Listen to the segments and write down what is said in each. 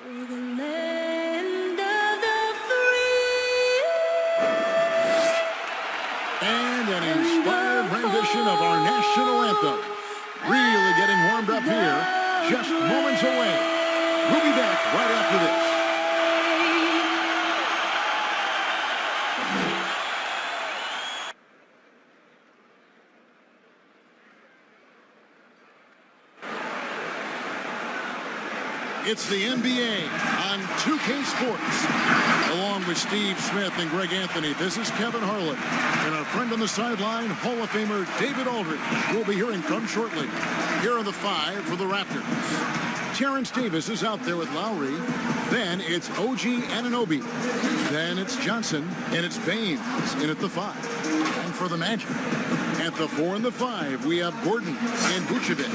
And an inspired rendition of our national anthem. Really getting warmed up here, just moments away. We'll be back right after this. It's the NBA on 2K Sports. Along with Steve Smith and Greg Anthony, this is Kevin Harlan. And our friend on the sideline, Hall of Famer David Aldridge. We'll be hearing from shortly. Here are the 5 for the Raptors. Terrence Davis is out there with Lowry. Then it's OG Anunoby. Then it's Johnson. And it's Baines in at the 5. And for the Magic, at the 4 and the 5, we have Gordon and Vucevic.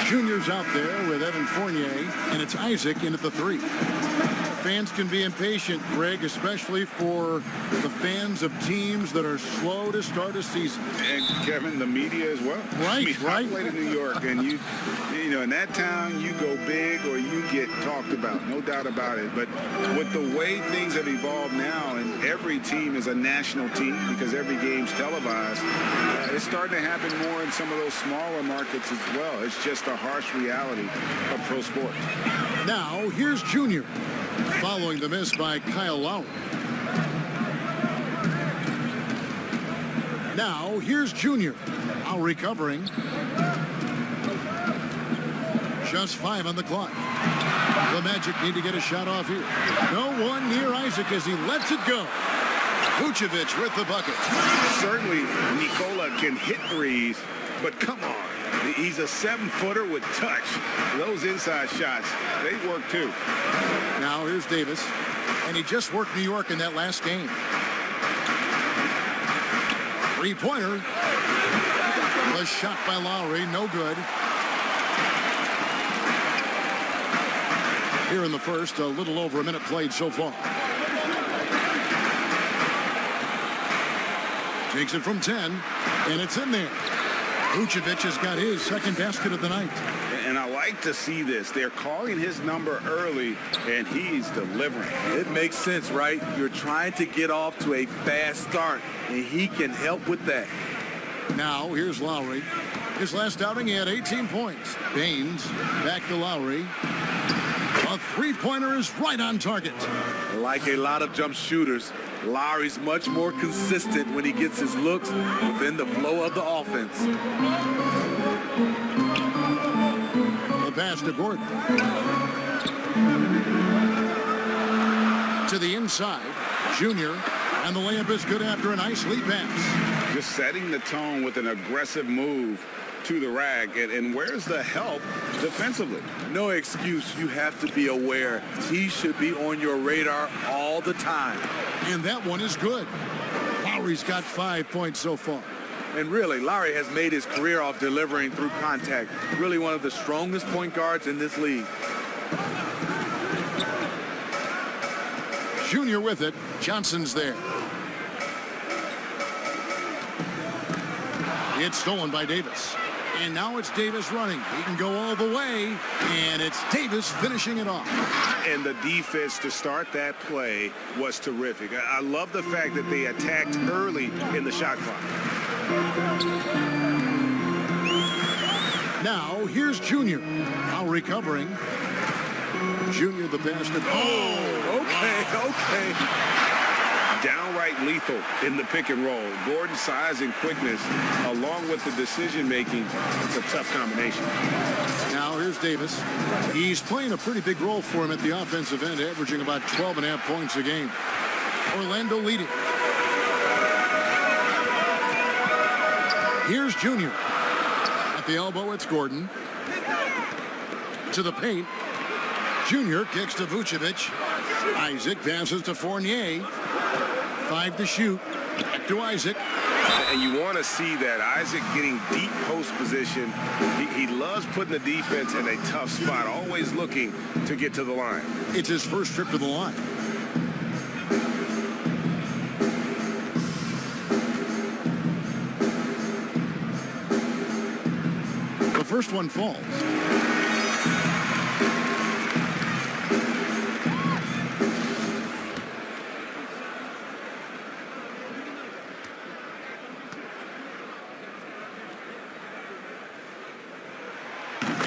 Junior's out there with Evan Fournier. And it's Isaac in at the 3. Fans can be impatient, Greg, especially for the fans of teams that are slow to start a season. And Kevin, the media as well. Right, right. I played in New York, and you know, in that town, you go big or you get talked about, no doubt about it. But with the way things have evolved now, and every team is a national team because every game's televised, it's starting to happen more in some of those smaller markets as well. It's just a harsh reality of pro sports. Now, here's Junior. Following the miss by Kyle Lowry. Now, here's Junior. Lowry covering. Just 5 on the clock. The Magic need to get a shot off here. No one near Isaac as he lets it go. Vucevic with the bucket. Certainly, Nikola can hit threes, but come on. He's a 7-footer with touch. Those inside shots, they work too. Now here's Davis, and he just worked New York in that last game. 3-pointer. The shot by Lowry, no good. Here in the first, a little over a minute played so far. Takes it from 10, and it's in there. Vucevic has got his second basket of the night. And I like to see this. They're calling his number early, and he's delivering. It makes sense, right? You're trying to get off to a fast start, and he can help with that. Now, here's Lowry. His last outing, he had 18 points. Baines back to Lowry. A 3-pointer is right on target. Like a lot of jump shooters, Lowry's much more consistent when he gets his looks within the flow of the offense. The pass to Gordon. To the inside, Junior, and the layup is good after a nice lead pass. Just setting the tone with an aggressive move to the rack. And where's the help defensively? No excuse. You have to be aware. He should be on your radar all the time. And that one is good. Lowry's got 5 points so far. And really, Lowry has made his career off delivering through contact. Really one of the strongest point guards in this league. Junior with it. Johnson's there. It's stolen by Davis. And now it's Davis running. He can go all the way. And it's Davis finishing it off. And the defense to start that play was terrific. I love the fact that they attacked early in the shot clock. Now, here's Junior. Now recovering. Junior the pass to... Oh, okay. Downright lethal in the pick and roll. Gordon's size and quickness, along with the decision-making, it's a tough combination. Now, here's Davis. He's playing a pretty big role for him at the offensive end, averaging about 12.5 points a game. Orlando leading. Here's Junior. At the elbow, it's Gordon. To the paint. Junior kicks to Vucevic. Isaac passes to Fournier. 5 to shoot. Back to Isaac. And you want to see that. Isaac getting deep post position. He loves putting the defense in a tough spot, always looking to get to the line. It's his first trip to the line. The first one falls.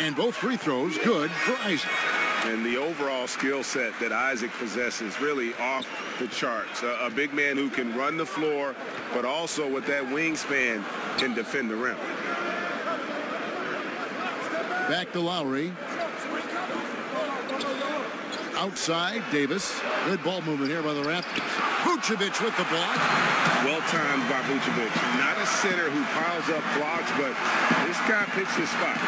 And both free throws good for Isaac. And the overall skill set that Isaac possesses really off the charts. A big man who can run the floor, but also with that wingspan can defend the rim. Back to Lowry. Outside, Davis. Good ball movement here by the Raptors. Vucevic with the block. Well timed by Vucevic. Not a sitter who piles up blocks, but this guy picks his spot.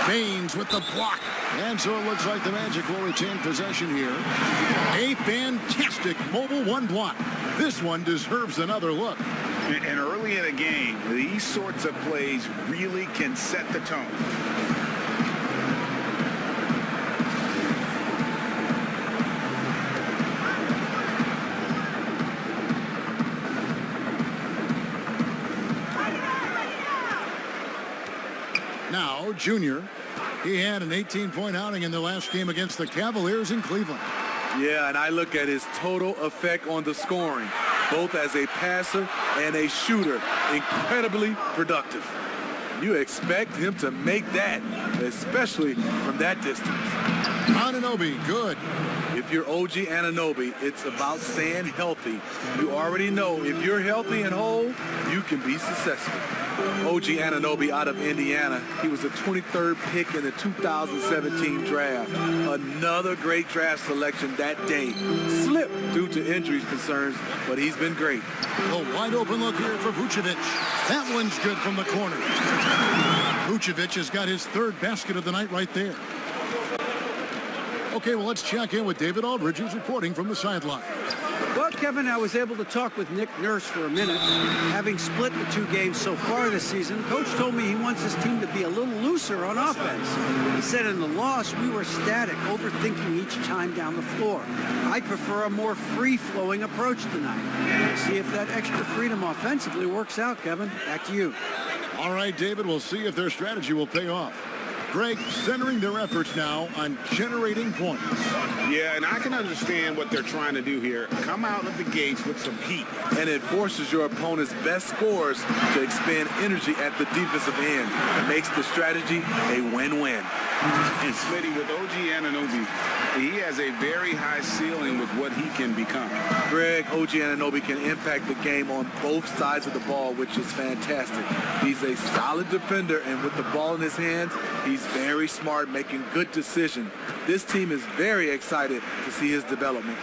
Baines with the block. And so it looks like the Magic will retain possession here. A fantastic mobile one block. This one deserves another look. And early in a game, these sorts of plays really can set the tone. Now, Junior, he had an 18-point outing in the last game against the Cavaliers in Cleveland. Yeah, and I look at his total effect on the scoring, both as a passer and a shooter. Incredibly productive. You expect him to make that, especially from that distance. Anunoby, good. If you're OG Anunoby, it's about staying healthy. You already know if you're healthy and whole, you can be successful. OG Anunoby out of Indiana. He was the 23rd pick in the 2017 draft. Another great draft selection that day. Slipped due to injuries concerns, but he's been great. A wide open look here for Vucevic. That one's good from the corner. Vucevic has got his third basket of the night right there. Okay, well, let's check in with David Aldridge, who's reporting from the sideline. Well, Kevin, I was able to talk with Nick Nurse for a minute. Having split the two games so far this season, Coach told me he wants his team to be a little looser on offense. He said in the loss, we were static, overthinking each time down the floor. I prefer a more free-flowing approach tonight. We'll see if that extra freedom offensively works out, Kevin. Back to you. All right, David, we'll see if their strategy will pay off. Greg centering their efforts now on generating points. Yeah, and I can understand what they're trying to do here. Come out of the gates with some heat. And it forces your opponent's best scorers to expend energy at the defensive end. It makes the strategy a win-win. And Smitty, with OG Anunoby, he has a very high ceiling with what he can become. Greg, OG Anunoby can impact the game on both sides of the ball, which is fantastic. He's a solid defender, and with the ball in his hands, he's very smart, making good decisions. This team is very excited to see his development.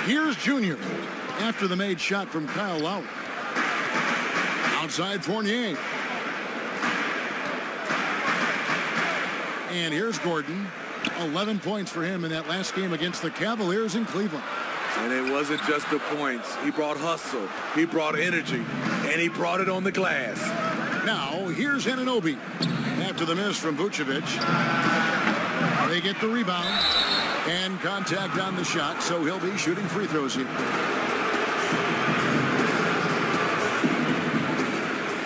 Here's Junior after the made shot from Kyle Lowry. Outside Fournier. And here's Gordon. 11 points for him in that last game against the Cavaliers in Cleveland. And it wasn't just the points. He brought hustle, he brought energy, and he brought it on the glass. Now, here's Anunoby. After the miss from Vucevic, they get the rebound and contact on the shot, so he'll be shooting free throws here.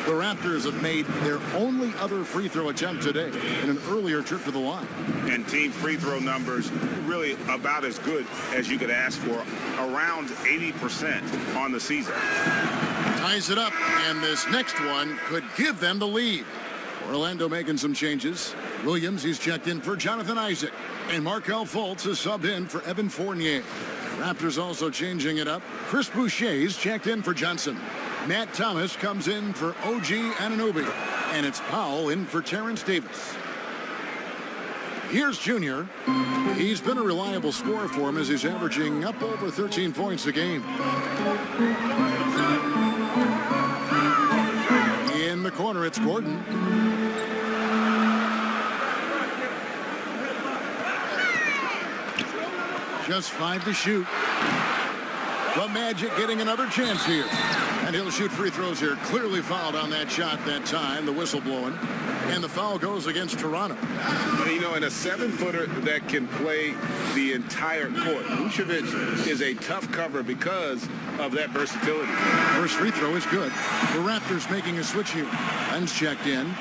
The Raptors have made their only other free throw attempt today in an earlier trip to the line. And team free throw numbers really about as good as you could ask for, around 80% on the season. Ties it up, and this next one could give them the lead. Orlando making some changes. Williams, he's checked in for Jonathan Isaac. And Markelle Fultz is subbed in for Evan Fournier. Raptors also changing it up. Chris Boucher's checked in for Johnson. Matt Thomas comes in for OG Anunoby. And it's Powell in for Terrence Davis. Here's Junior. He's been a reliable scorer for him as he's averaging up over 13 points a game. In the corner, it's Gordon. Just 5 to shoot. The Magic getting another chance here. And he'll shoot free throws here. Clearly fouled on that shot that time. The whistle blowing. And the foul goes against Toronto. You know, and a 7-footer that can play the entire court. Vucevic is a tough cover because of that versatility. First free throw is good. The Raptors making a switch here. Ben's checked in.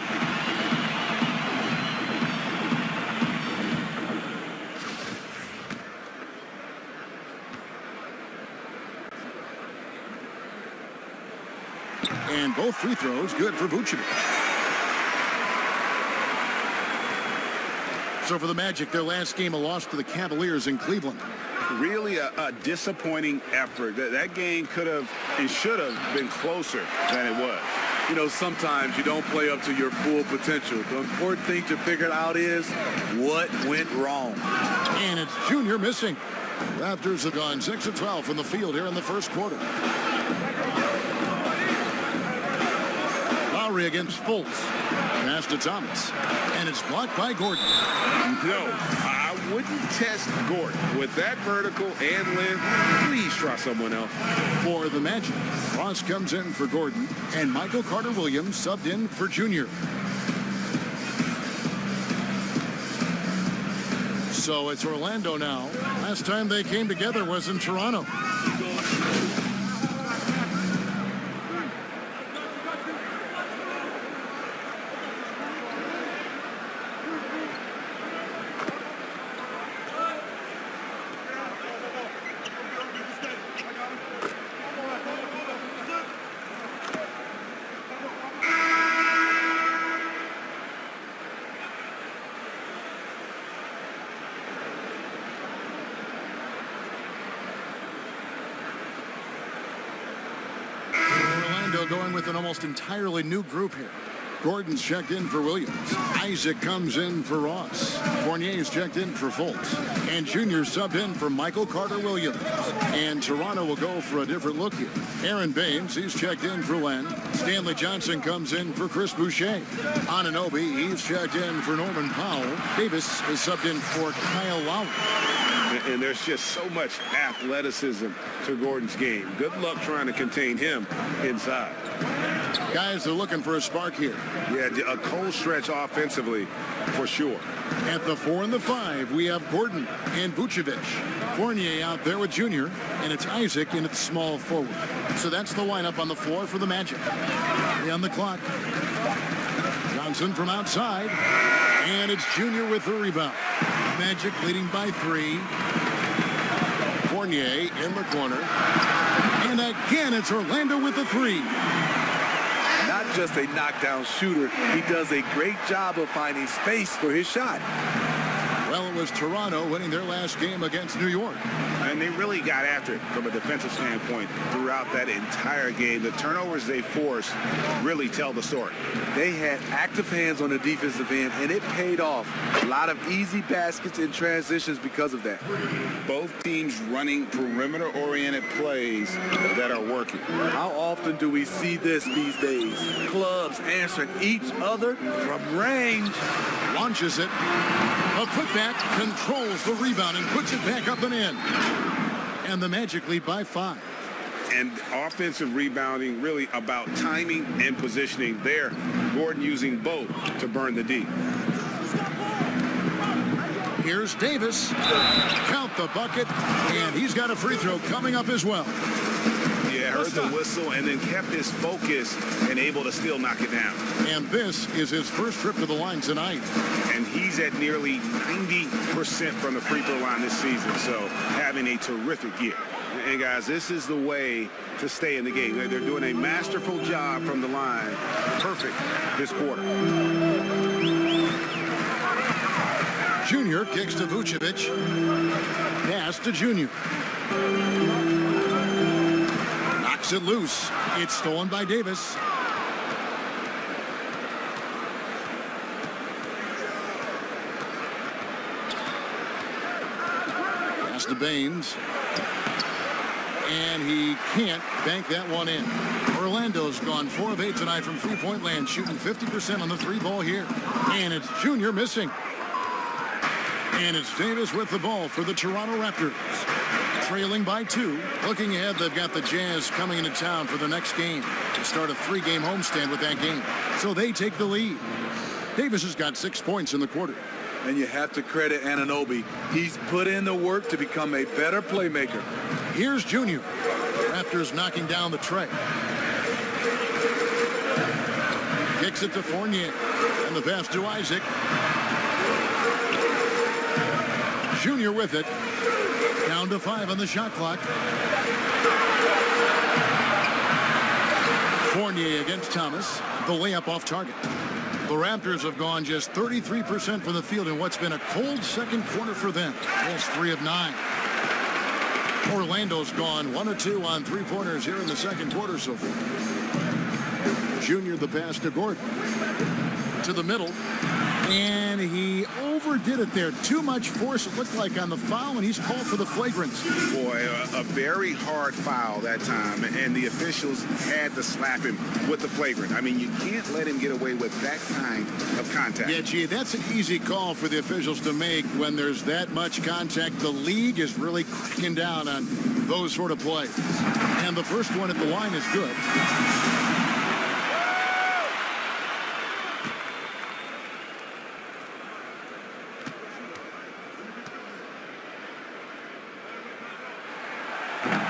And both free throws good for Vucevic. So for the Magic, their last game, a loss to the Cavaliers in Cleveland. Really a disappointing effort. That game could have and should have been closer than it was. You know, sometimes you don't play up to your full potential. The important thing to figure out is what went wrong. And it's Junior missing. Raptors have gone 6 of 12 from the field here in the first quarter. Lowry against Fultz. Pass to Thomas. And it's blocked by Gordon. No, I wouldn't test Gordon. With that vertical and length, please try someone else. For the Magic, Ross comes in for Gordon, and Michael Carter-Williams subbed in for Junior. So it's Orlando now. Last time they came together was in Toronto. Going with an almost entirely new group here. Gordon's checked in for Williams. Isaac comes in for Ross. Fournier's checked in for Fultz. And Junior subbed in for Michael Carter-Williams. And Toronto will go for a different look here. Aaron Baines, he's checked in for Len. Stanley Johnson comes in for Chris Boucher. Anunoby, he's checked in for Norman Powell. Davis is subbed in for Kyle Lowry. And there's just so much athleticism to Gordon's game. Good luck trying to contain him inside. Guys are looking for a spark here. Yeah, a cold stretch offensively for sure. At the 4 and the 5, we have Gordon and Vucevic. Fournier out there with Junior, and it's Isaac in its small forward. So that's the lineup on the floor for the Magic. 3 on the clock. Johnson from outside, and it's Junior with the rebound. Magic leading by 3. Fournier in the corner. And again, it's Orlando with the 3. Not just a knockdown shooter, he does a great job of finding space for his shot. Well, it was Toronto winning their last game against New York. And they really got after it from a defensive standpoint throughout that entire game. The turnovers they forced really tell the story. They had active hands on the defensive end, and it paid off. A lot of easy baskets and transitions because of that. Both teams running perimeter-oriented plays that are working. How often do we see this these days? Clubs answering each other from range. Launches it. A putback, controls the rebound and puts it back up and in. And the Magic lead by 5. And offensive rebounding really about timing and positioning there. Gordon using both to burn the D. Here's Davis. Count the bucket. And he's got a free throw coming up as well. Yeah, heard the whistle and then kept his focus and able to still knock it down. And this is his first trip to the line tonight. And he's at nearly 90% from the free throw line this season. So having a terrific year. And guys, this is the way to stay in the game. They're doing a masterful job from the line. Perfect this quarter. Junior kicks to Vucevic. Pass to Junior. Knocks it loose. It's stolen by Davis. Pass to Baines. And he can't bank that one in. Orlando's gone 4 of 8 tonight from three-point land, shooting 50% on the 3-ball here. And it's Junior missing. And it's Davis with the ball for the Toronto Raptors. Trailing by 2. Looking ahead, they've got the Jazz coming into town for the next game to start a 3-game homestand with that game. So they take the lead. Davis has got 6 points in the quarter. And you have to credit Anunoby. He's put in the work to become a better playmaker. Here's Junior. Raptors knocking down the tray. Kicks it to Fournier. And the pass to Isaac. Junior with it. Down to 5 on the shot clock. Fournier against Thomas. The layup off target. The Raptors have gone just 33% from the field in what's been a cold second quarter for them. That's 3 of 9. Orlando's gone 1 of 2 on three-pointers here in the second quarter so far. Junior the pass to Gordon. To the middle. And he overdid it there. Too much force, it looked like, on the foul, and he's called for the flagrants. Boy, a very hard foul that time, and the officials had to slap him with the flagrant. I mean, you can't let him get away with that kind of contact. Yeah, gee, that's an easy call for the officials to make when there's that much contact. The league is really cracking down on those sort of plays. And the first one at the line is good.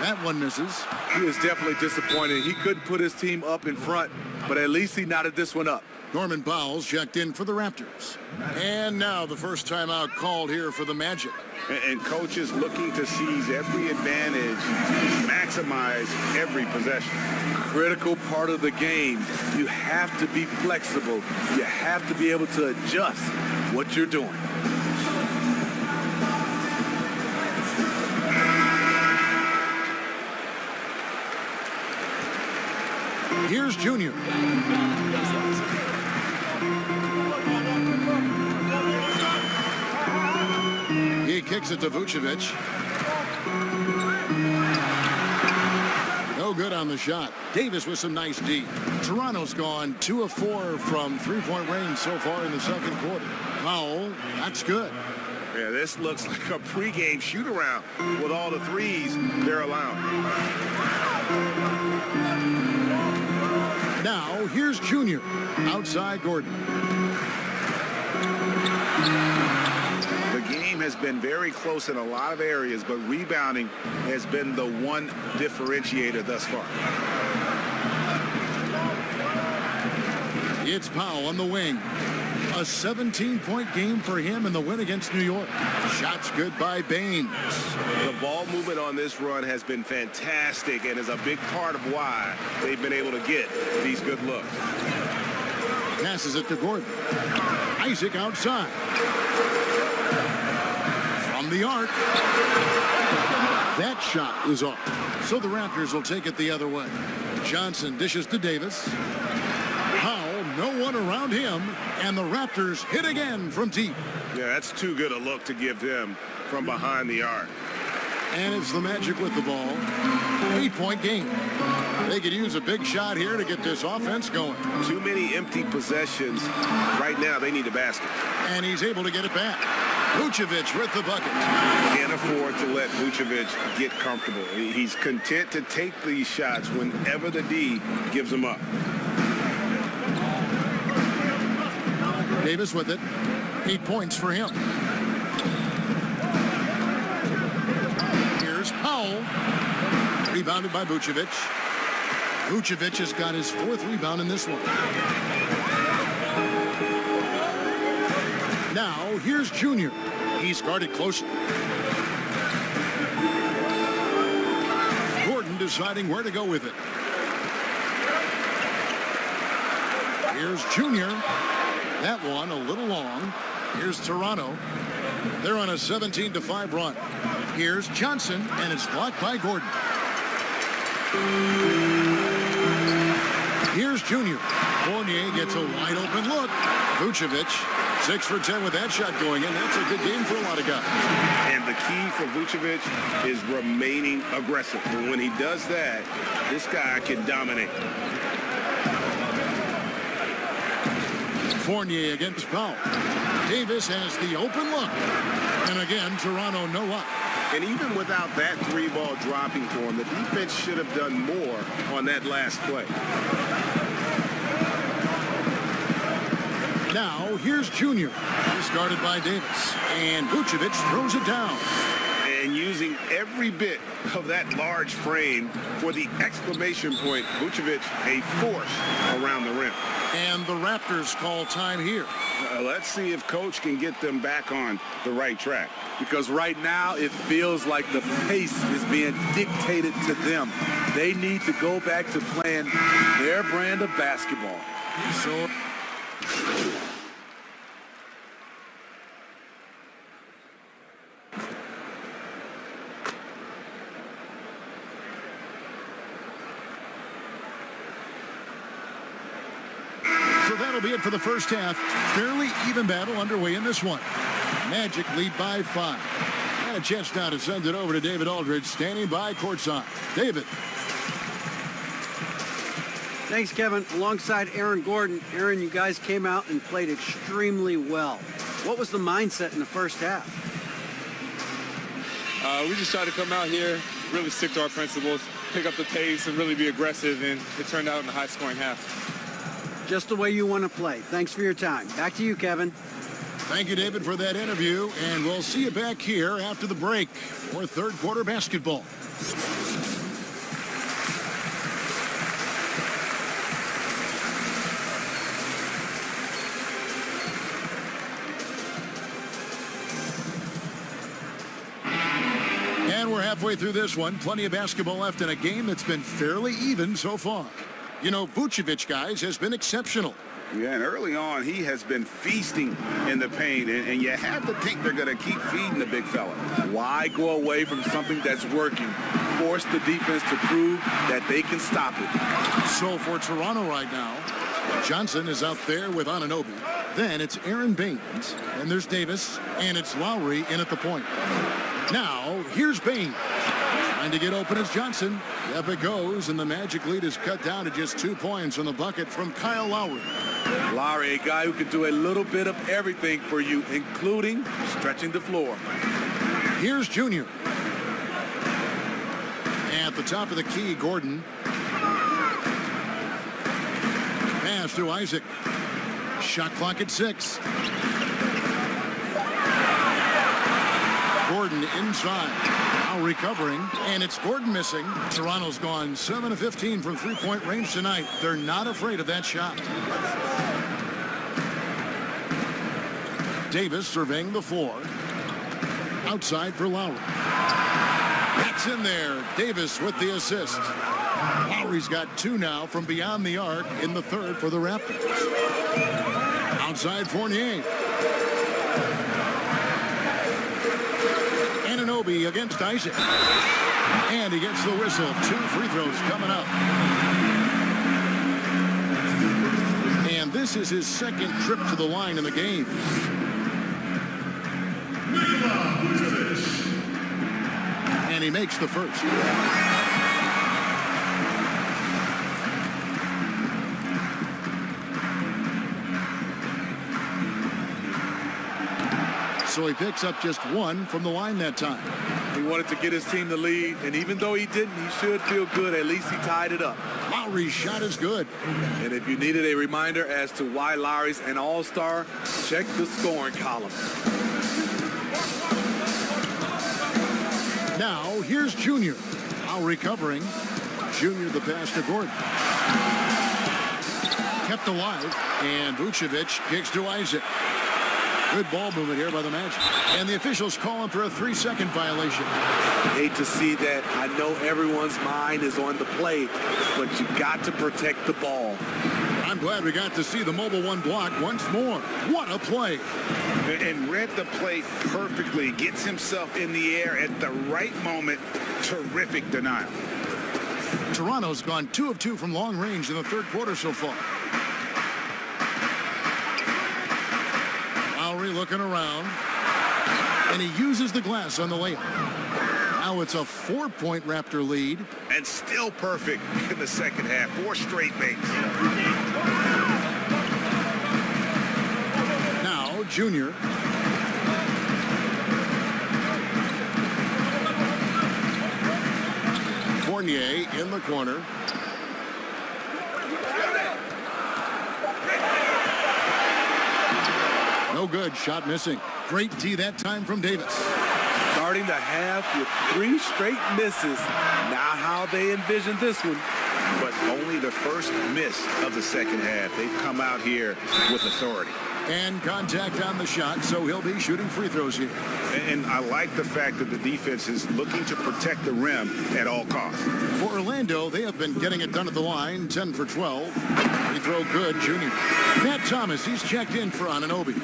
That one misses. He was definitely disappointed. He couldn't put his team up in front, but at least he knotted this one up. Norman Powell's checked in for the Raptors. And now the first timeout called here for the Magic. And coaches looking to seize every advantage, maximize every possession. Critical part of the game. You have to be flexible. You have to be able to adjust what you're doing. Here's Junior. He kicks it to Vucevic. No good on the shot. Davis with some nice D. Toronto's gone 2 of 4 from three-point range so far in the second quarter. Powell, that's good. Yeah, this looks like a pregame shoot-around with all the threes they're allowing. Now, here's Junior. Outside Gordon. The game has been very close in a lot of areas, but rebounding has been the one differentiator thus far. It's Powell on the wing. A 17-point game for him in the win against New York. Shots good by Baines. The ball movement on this run has been fantastic and is a big part of why they've been able to get these good looks. Passes it to Gordon. Isaac outside. From the arc. That shot is off. So the Raptors will take it the other way. Johnson dishes to Davis. Powell, no one around him, and the Raptors hit again from deep. Yeah, that's too good a look to give them from behind the arc. And it's the Magic with the ball. 8-point game. They could use a big shot here to get this offense going. Too many empty possessions. Right now, they need a basket. And he's able to get it back. Vucevic with the bucket. Can't afford to let Vucevic get comfortable. He's content to take these shots whenever the D gives them up. Davis with it. 8 points for him. Here's Powell. Rebounded by Vucevic. Vucevic has got his 4th rebound in this one. Now, here's Junior. He's guarded closely. Gordon deciding where to go with it. Here's Junior. That one a little long. Here's Toronto. They're on a 17-5 run. Here's Johnson, and it's blocked by Gordon. Here's Junior. Fournier gets a wide open look. Vucevic, 6 for 10 with that shot going in. That's a good game for a lot of guys. And the key for Vucevic is remaining aggressive. When he does that, this guy can dominate. Fournier against Powell. Davis has the open look. And again, Toronto no up. And even without that 3-ball dropping for him, the defense should have done more on that last play. Now, here's Junior. He's guarded by Davis. And Vucevic throws it down. And using every bit of that large frame for the exclamation point, Vucevic a force around the rim. And the Raptors call time here. Let's see if Coach can get them back on the right track. Because right now it feels like the pace is being dictated to them. They need to go back to playing their brand of basketball. So So that'll be it for the first half. Fairly even battle underway in this one. Magic lead by 5. And a chance now to send it over to David Aldridge, standing by courtside. David. Thanks, Kevin. Alongside Aaron Gordon. Aaron, you guys came out and played extremely well. What was the mindset in the first half? We just tried to come out here, really stick to our principles, pick up the pace, and really be aggressive, and it turned out in a high-scoring half. Just the way you want to play. Thanks for your time. Back to you, Kevin. Thank you, David, for that interview, and we'll see you back here after the break for third quarter basketball. And we're halfway through this one. Plenty of basketball left in a game that's been fairly even so far. You know, Vucevic, guys, has been exceptional. Yeah, and early on, he has been feasting in the paint, and you have to think they're going to keep feeding the big fella. Why go away from something that's working? Force the defense to prove that they can stop it. So for Toronto right now, Johnson is out there with Anunoby. Then it's Aaron Baines, and there's Davis, and it's Lowry in at the point. Now, here's Baines. Trying to get open as Johnson. Up it goes, and the Magic lead is cut down to just 2 points on the bucket from Kyle Lowry. Lowry, a guy who can do a little bit of everything for you, including stretching the floor. Here's Junior. At the top of the key, Gordon. Pass to Isaac. Shot clock at 6. Gordon inside. Now recovering, and it's Gordon missing. Toronto's gone 7 of 15 from three-point range tonight. They're not afraid of that shot. Davis surveying the floor. Outside for Lowry. That's in there. Davis with the assist. Lowry's got 2 now from beyond the arc in the third for the Raptors. Outside Fournier. Anunoby against Isaac. And he gets the whistle. 2 free throws coming up. And this is his second trip to the line in the game. And he makes the first. So he picks up just 1 from the line that time. He wanted to get his team the lead, and even though he didn't, he should feel good. At least he tied it up. Lowry's shot is good. And if you needed a reminder as to why Lowry's an all-star, check the scoring column. Now, here's Junior. Lowry covering. Junior the pass to Gordon. Kept alive, and Vucevic kicks to Isaac. Good ball movement here by the Magic. And the officials calling for a 3-second violation. Hate to see that. I know everyone's mind is on the play, but you got to protect the ball. I'm glad we got to see the mobile 1 block once more. What a play. And read the play perfectly. Gets himself in the air at the right moment. Terrific denial. Toronto's gone 2 of 2 from long range in the third quarter so far. Lowry looking around. And he uses the glass on the layup. Now it's a 4-point Raptor lead. And still perfect in the second half. 4 straight makes. Now Junior. Fournier in the corner. No good. Shot missing. Great D that time from Davis. Starting the half with 3 straight misses. Not how they envisioned this one. But only the first miss of the second half. They've come out here with authority. And contact on the shot, so he'll be shooting free throws here. And I like the fact that the defense is looking to protect the rim at all costs. For Orlando, they have been getting it done at the line, 10 for 12. Free throw good, Junior. Matt Thomas, he's checked in for Anunoby.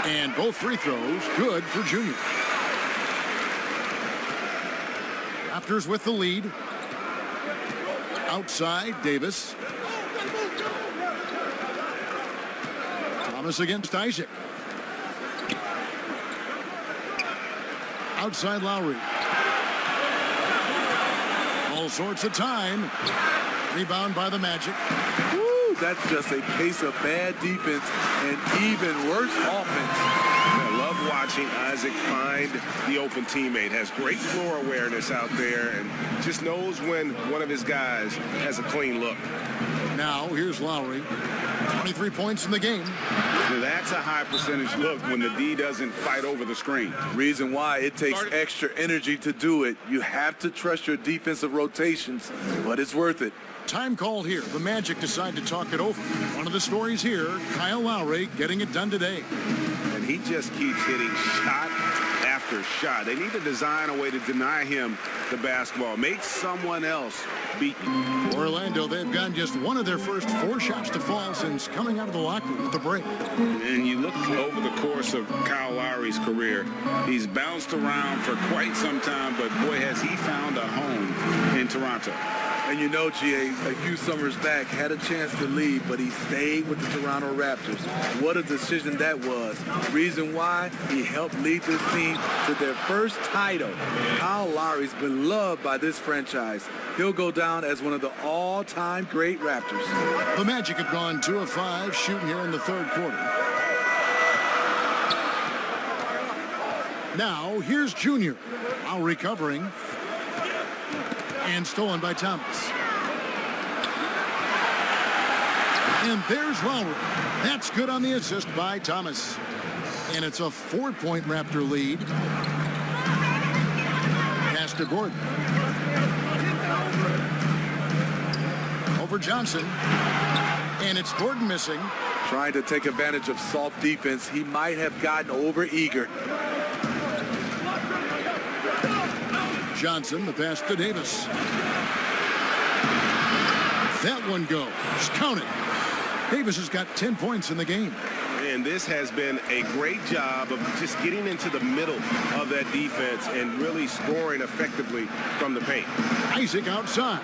And both free throws good for Junior. Raptors with the lead. Outside, Davis. Thomas against Isaac. Outside Lowry. All sorts of time. Rebound by the Magic. Woo, that's just a case of bad defense and even worse offense. I love watching Isaac find the open teammate. Has great floor awareness out there and just knows when one of his guys has a clean look. Now, here's Lowry. 23 points in the game. Now, that's a high percentage look when the D doesn't fight over the screen. Reason why it takes extra energy to do it. You have to trust your defensive rotations, but it's worth it. Time call here. The Magic decide to talk it over. One of the stories here, Kyle Lowry getting it done today. And he just keeps hitting shot after shot. They need to design a way to deny him the basketball. Make someone else beat you. For Orlando, they've gotten just one of their first 4 shots to fall since coming out of the locker room at the break. And you look over the course of Kyle Lowry's career, he's bounced around for quite some time, but boy, has he found a home in Toronto. And you know, GA, a few summers back, had a chance to leave, but he stayed with the Toronto Raptors. What a decision that was. Reason why, he helped lead this team to their first title. Kyle Lowry's beloved by this franchise. He'll go down as one of the all-time great Raptors. The Magic have gone 2 of 5 shooting here in the third quarter. Now, here's Junior. Lowry covering. And stolen by Thomas. And there's Lowry. That's good on the assist by Thomas. And it's a 4-point Raptor lead. Pass to Gordon. Over Johnson. And it's Gordon missing. Trying to take advantage of soft defense, he might have gotten over-eager. Johnson, the pass to Davis. That one goes. Count it. Davis has got 10 points in the game. And this has been a great job of just getting into the middle of that defense and really scoring effectively from the paint. Isaac outside.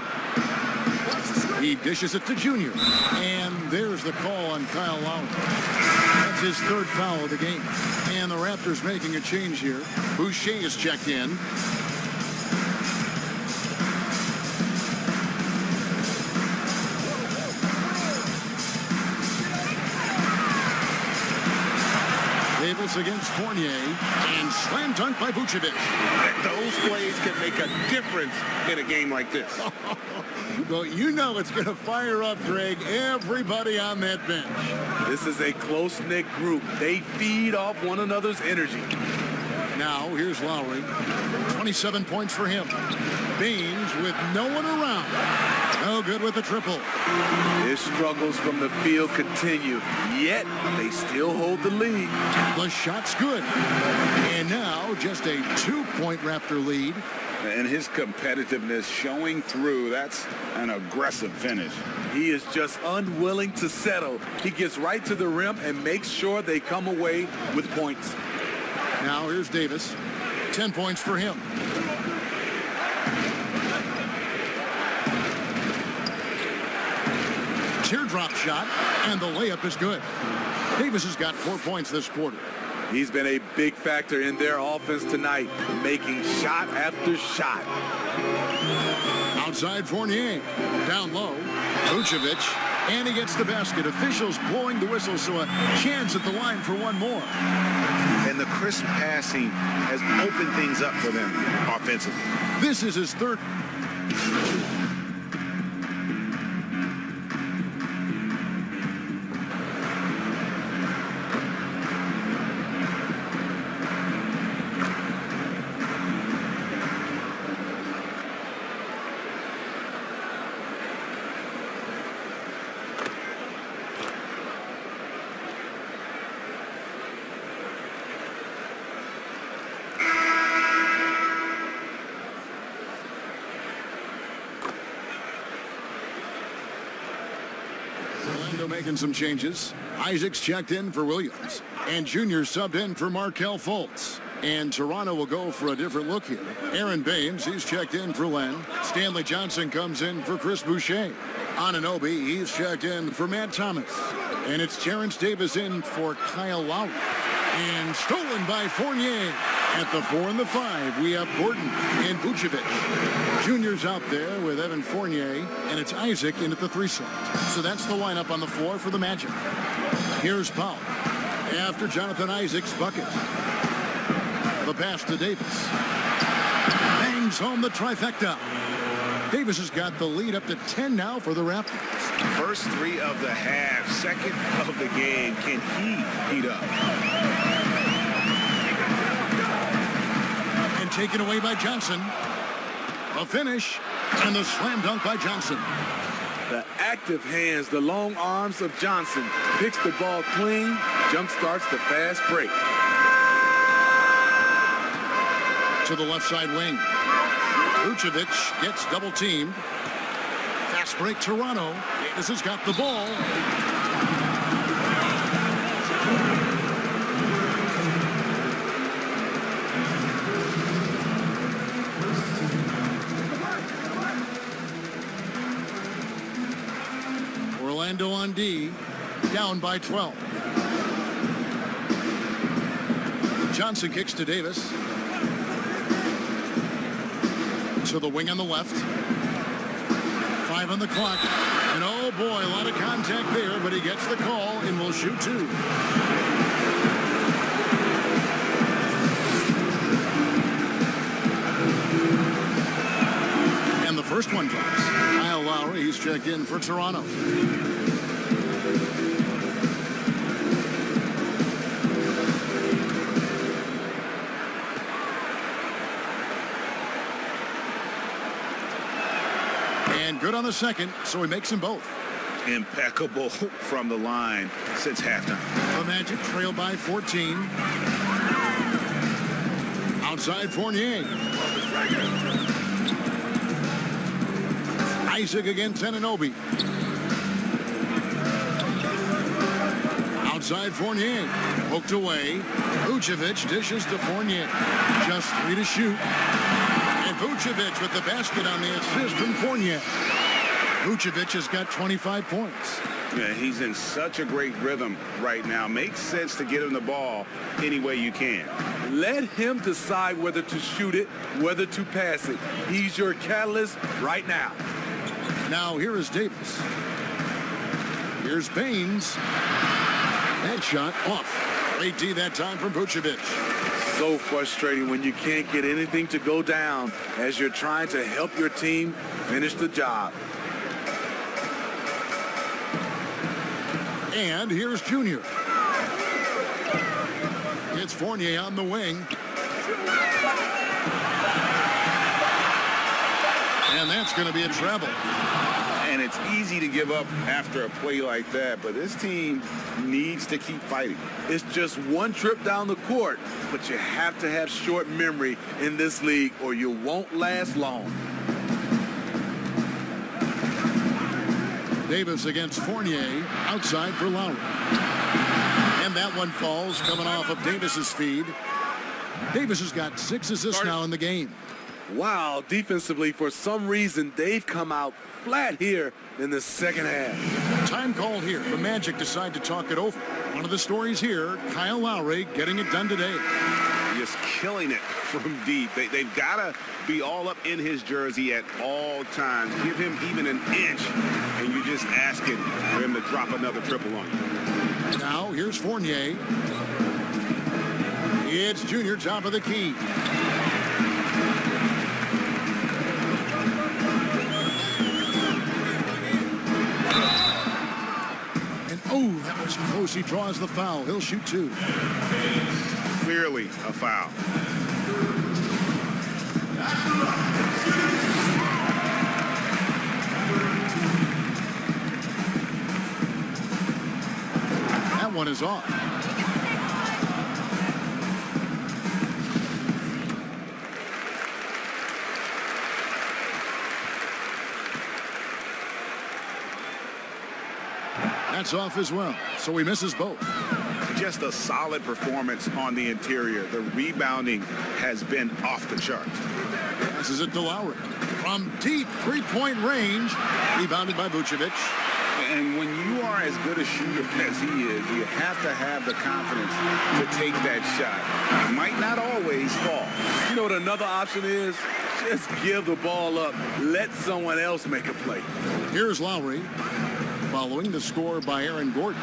He dishes it to Junior. And there's the call on Kyle Lowry. That's his 3rd foul of the game. And the Raptors making a change here. Boucher is checked in. Davis against Fournier, and slam dunk by Vucevic. Those plays can make a difference in a game like this. Well, you know it's going to fire up, Greg, everybody on that bench. This is a close-knit group. They feed off one another's energy. Now, here's Lowry. 27 points for him. Baines with no one around. No good with the triple. His struggles from the field continue, yet they still hold the lead. The shot's good. And now just a 2-point Raptor lead. And his competitiveness showing through. That's an aggressive finish. He is just unwilling to settle. He gets right to the rim and makes sure they come away with points. Now here's Davis. 10 points for him. Teardrop shot, and the layup is good. Davis has got 4 points this quarter. He's been a big factor in their offense tonight, making shot after shot. Outside Fournier. Down low. Vucevic. And he gets the basket. Officials blowing the whistle, so a chance at the line for one more. And the crisp passing has opened things up for them offensively. This is his 3rd. making some changes. Isaac's checked in for Williams. And Junior subbed in for Markelle Fultz. And Toronto will go for a different look here. Aaron Baines, he's checked in for Len. Stanley Johnson comes in for Chris Boucher. Anunoby, he's checked in for Matt Thomas. And it's Terrence Davis in for Kyle Lowry. And stolen by Fournier. At the 4 and the 5, we have Gordon and Vucevic. Junior's out there with Evan Fournier, and it's Isaac in at the 3 slot. So that's the lineup on the floor for the Magic. Here's Powell after Jonathan Isaac's bucket. The pass to Davis. Bangs home the trifecta. Davis has got the lead up to 10 now for the Raptors. First 3 of the half, second of the game. Can he heat up? And taken away by Johnson. A finish and the slam dunk by Johnson. The active hands, the long arms of Johnson. Picks the ball clean, jump starts the fast break. To the left side wing. Vucevic gets double teamed. Fast break Toronto. Davis has got the ball. Orlando on D, down by 12. Johnson kicks to Davis. To the wing on the left. 5 on the clock. And oh boy, a lot of contact there, but he gets the call and will shoot 2. And the first one drops. Kyle Lowry, he's checked in for Toronto. And good on the second, so he makes them both. Impeccable from the line since halftime. The Magic trail by 14. Outside Fournier. Isaac against Anunoby. Outside Fournier. Poked away. Vucevic dishes to Fournier. Just 3 to shoot. And Vucevic with the basket on the assist from Fournier. Vucevic has got 25 points. Yeah, he's in such a great rhythm right now. Makes sense to get him the ball any way you can. Let him decide whether to shoot it, whether to pass it. He's your catalyst right now. Now here is Davis. Here's Baines. That shot off. Great D that time from Vucevic. So frustrating when you can't get anything to go down as you're trying to help your team finish the job. And here's Junior. It's Fournier on the wing. And that's going to be a travel. And it's easy to give up after a play like that, but this team needs to keep fighting. It's just one trip down the court, but you have to have short memory in this league or you won't last long. Davis against Fournier, outside for Lowry. And that one falls, coming off of Davis's feed. Davis has got 6 assists now in the game. Wow, defensively, for some reason, they've come out flat here in the second half. Time called here. The Magic decide to talk it over. One of the stories here, Kyle Lowry getting it done today. Just killing it from deep. They've got to be all up in his jersey at all times. Give him even an inch, and you're just asking for him to drop another triple on you. Now, here's Fournier. It's Junior, top of the key. And, oh, that was close. He draws the foul. He'll shoot 2. Clearly a foul. That one is off. That's shots off as well, so he misses both. Just a solid performance on the interior. The rebounding has been off the charts. Passes it to Lowry. From deep three-point range, rebounded by Vucevic. And when you are as good a shooter as he is, you have to have the confidence to take that shot. It might not always fall. You know what another option is? Just give the ball up. Let someone else make a play. Here's Lowry, following the score by Aaron Gordon.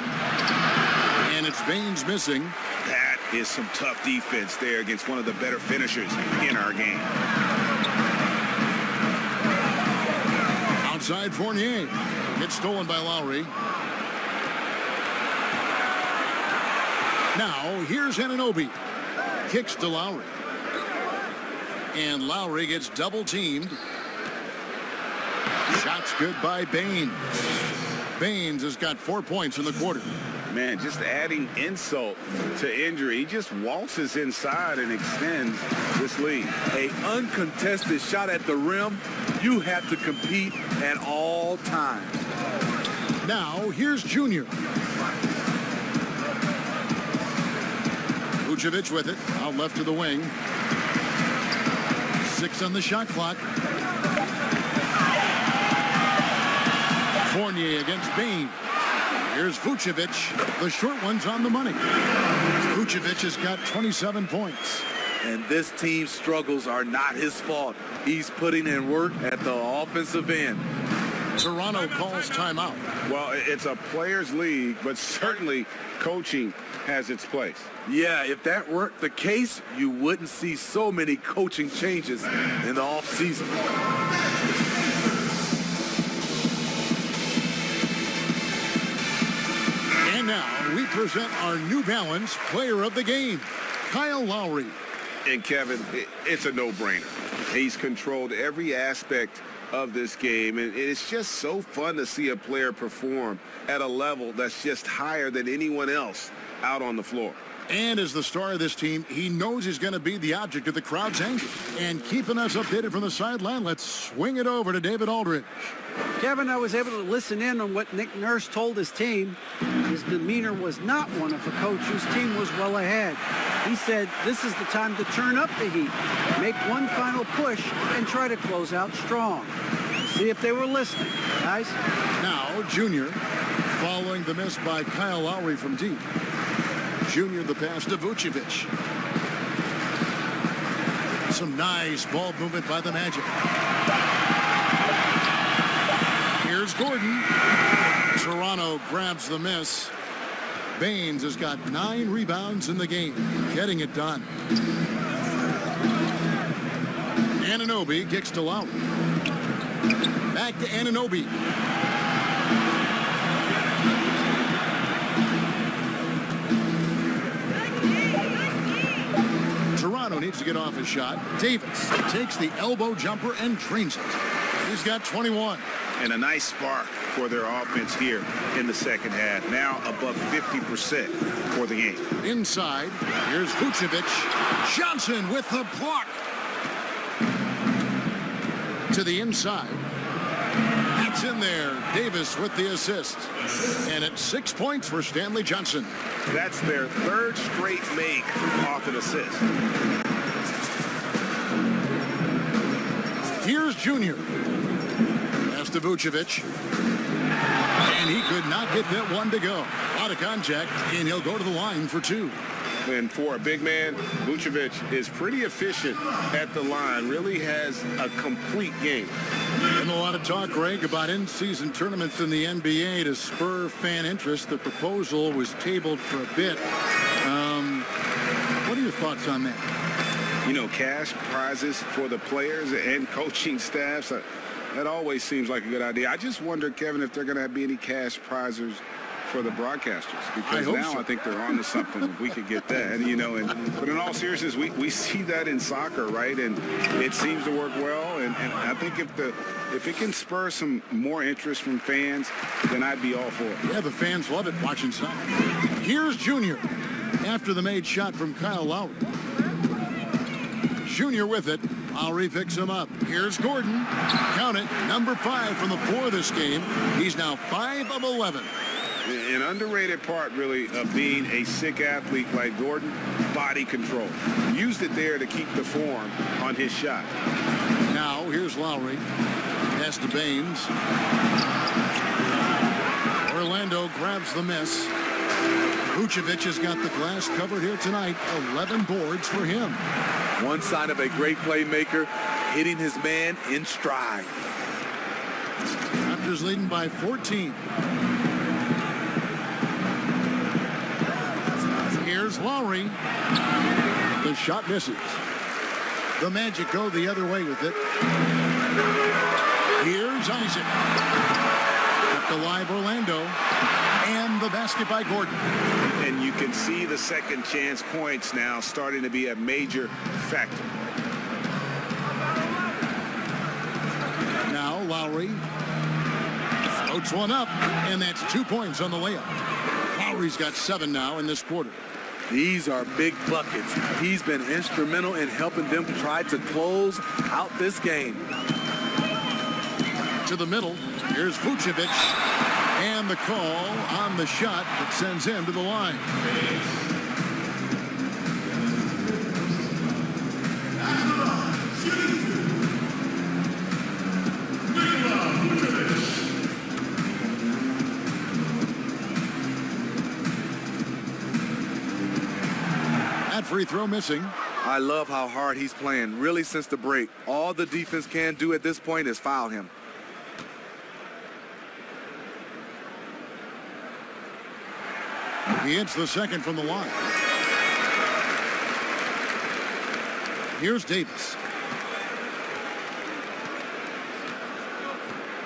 And it's Baines missing. That is some tough defense there against one of the better finishers in our game. Outside Fournier. Gets stolen by Lowry. Now, here's Anunoby. Kicks to Lowry. And Lowry gets double-teamed. Shots good by Baines. Baines has got 4 points in the quarter. Man, just adding insult to injury. He just waltzes inside and extends this lead. An uncontested shot at the rim, you have to compete at all times. Now, here's Junior. Vucevic with it, out left to the wing. 6 on the shot clock. Fournier against Baines. Here's Vucevic. The short one's on the money. Vucevic has got 27 points. And this team's struggles are not his fault. He's putting in work at the offensive end. Toronto calls timeout. Well, it's a players' league, but certainly coaching has its place. Yeah, if that weren't the case, you wouldn't see so many coaching changes in the offseason. And now we present our New Balance Player of the Game, Kyle Lowry. And Kevin, it's a no-brainer. He's controlled every aspect of this game, and it's just so fun to see a player perform at a level that's just higher than anyone else out on the floor. And as the star of this team, he knows he's going to be the object of the crowd's anger. And keeping us updated from the sideline, let's swing it over to David Aldridge. Kevin, I was able to listen in on what Nick Nurse told his team. His demeanor was not one of a coach whose team was well ahead. He said, this is the time to turn up the heat, make one final push, and try to close out strong. See if they were listening, guys. Now, Junior, following the miss by Kyle Lowry from deep. Junior the pass to Vucevic. Some nice ball movement by the Magic. Here's Gordon. Toronto grabs the miss. Baines has got 9 rebounds in the game, getting it done. Anunoby kicks to Lowry. Back to Anunoby. Toronto needs to get off his shot. Davis takes the elbow jumper and drains it. He's got 21. And a nice spark for their offense here in the second half. Now above 50% for the game. Inside, here's Vucevic. Johnson with the block. To the inside. That's in there. Davis with the assist. And it's 6 points for Stanley Johnson. That's their 3rd straight make off an assist. Here's Junior. Pass to Vucevic. And he could not get that one to go. Out of contact, and he'll go to the line for 2. And for a big man, Vucevic is pretty efficient at the line. Really has a complete game. And a lot of talk, Greg, about in-season tournaments in the NBA to spur fan interest. The proposal was tabled for a bit. What are your thoughts on that? You know, cash prizes for the players and coaching staffs. That always seems like a good idea. I just wonder, Kevin, if they're going to be any cash prizes for the broadcasters, because now so. I think they're on to something if we could get that. And, you know, but in all seriousness, we see that in soccer, right? And it seems to work well. And I think if it can spur some more interest from fans, then I'd be all for it. Yeah, the fans love it watching soccer. Here's Junior after the made shot from Kyle Lowry. Junior with it. Lowry picks him up. Here's Gordon. Count it. Number 5 from the floor this game. He's now 5 of 11. An underrated part, really, of being a sick athlete like Gordon, body control. Used it there to keep the form on his shot. Now, here's Lowry. Pass to Baines. Orlando grabs the miss. Vucevic has got the glass covered here tonight. 11 boards for him. One sign of a great playmaker, hitting his man in stride. Raptors leading by 14. Here's Lowry. The shot misses. The Magic go the other way with it. Here's Isaac. Kept alive Orlando. And the basket by Gordon. And you can see the second chance points now starting to be a major factor. Now Lowry floats one up, and that's 2 points on the layup. Lowry's got 7 now in this quarter. These are big buckets. He's been instrumental in helping them try to close out this game. To the middle, here's Vucevic. And the call on the shot that sends him to the line. That free throw missing. I love how hard he's playing, really, since the break. All the defense can do at this point is foul him. He hits the second from the line. Here's Davis.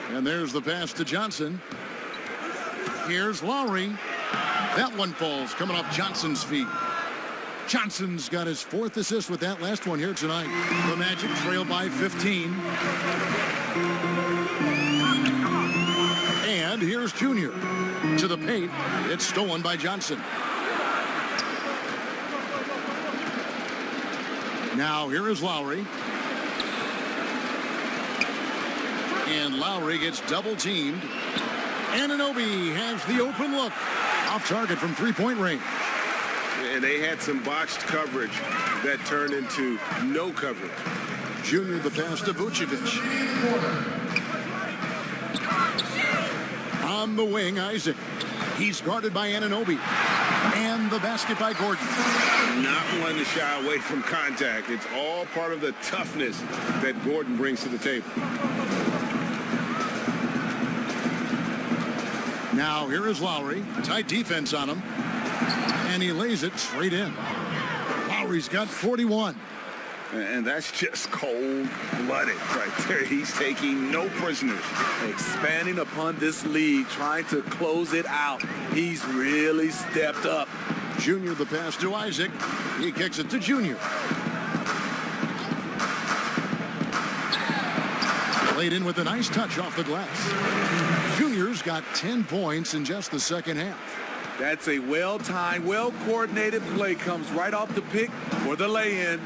And there's the pass to Johnson. Here's Lowry. That one falls, coming off Johnson's feet. Johnson's got his 4th assist with that last one here tonight. The Magic trail by 15. And here's Junior. To the paint. It's stolen by Johnson. Now here is Lowry. And Lowry gets double teamed. Anunoby has the open look. Off target from 3-point range. And they had some botched coverage that turned into no coverage. Junior the pass to Vucevic. On the wing, Isaac. He's guarded by Anunoby. And the basket by Gordon. Not one to shy away from contact. It's all part of the toughness that Gordon brings to the table. Now here is Lowry. Tight defense on him. And he lays it straight in. Lowry's got 41. And that's just cold-blooded right there. He's taking no prisoners. Expanding upon this lead, trying to close it out. He's really stepped up. Junior the pass to Isaac. He kicks it to Junior. Played in with a nice touch off the glass. Junior's got 10 points in just the second half. That's a well-timed, well-coordinated play. Comes right off the pick for the lay-in.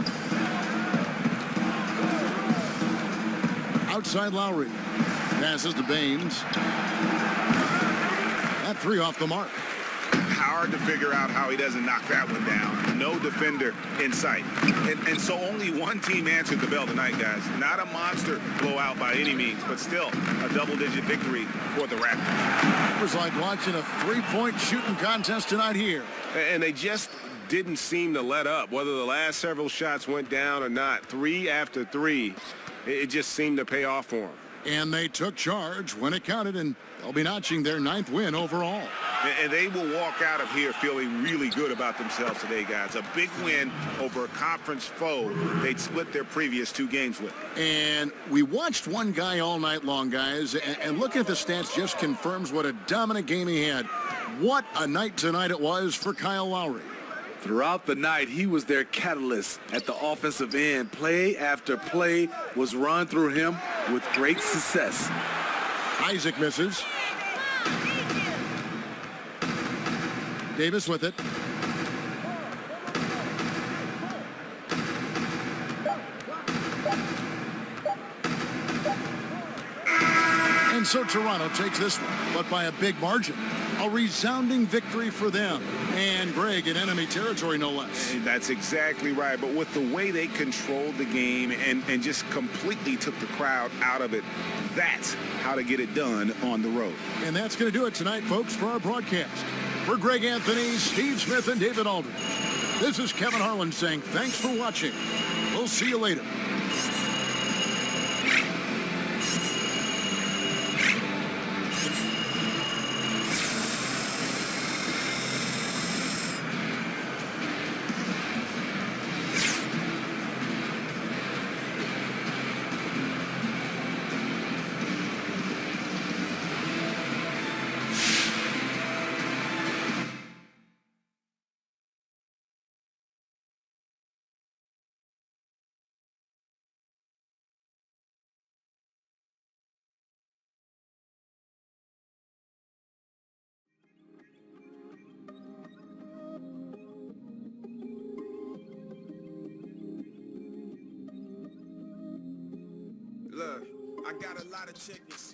Outside Lowry. Passes to Baines. That 3 off the mark. Hard to figure out how he doesn't knock that one down. No defender in sight. And so only one team answered the bell tonight, guys. Not a monster blowout by any means, but still a double-digit victory for the Raptors. It was like watching a 3-point shooting contest tonight here. And they just didn't seem to let up, whether the last several shots went down or not. 3 after 3, it just seemed to pay off for them. And they took charge when it counted, and they'll be notching their 9th win overall. And they will walk out of here feeling really good about themselves today, guys. A big win over a conference foe they'd split their previous 2 games with. And we watched one guy all night long, guys, and looking at the stats just confirms what a dominant game he had. What a night tonight it was for Kyle Lowry. Throughout the night, he was their catalyst at the offensive end. Play after play was run through him with great success. Isaac misses. Davis with it. And so Toronto takes this one, but by a big margin. A resounding victory for them. And Greg in enemy territory, no less. That's exactly right. But with the way they controlled the game and just completely took the crowd out of it, that's how to get it done on the road. And that's going to do it tonight, folks, for our broadcast. For Greg Anthony, Steve Smith, and David Aldridge, this is Kevin Harlan saying thanks for watching. We'll see you later. Look, I got a lot of chickens.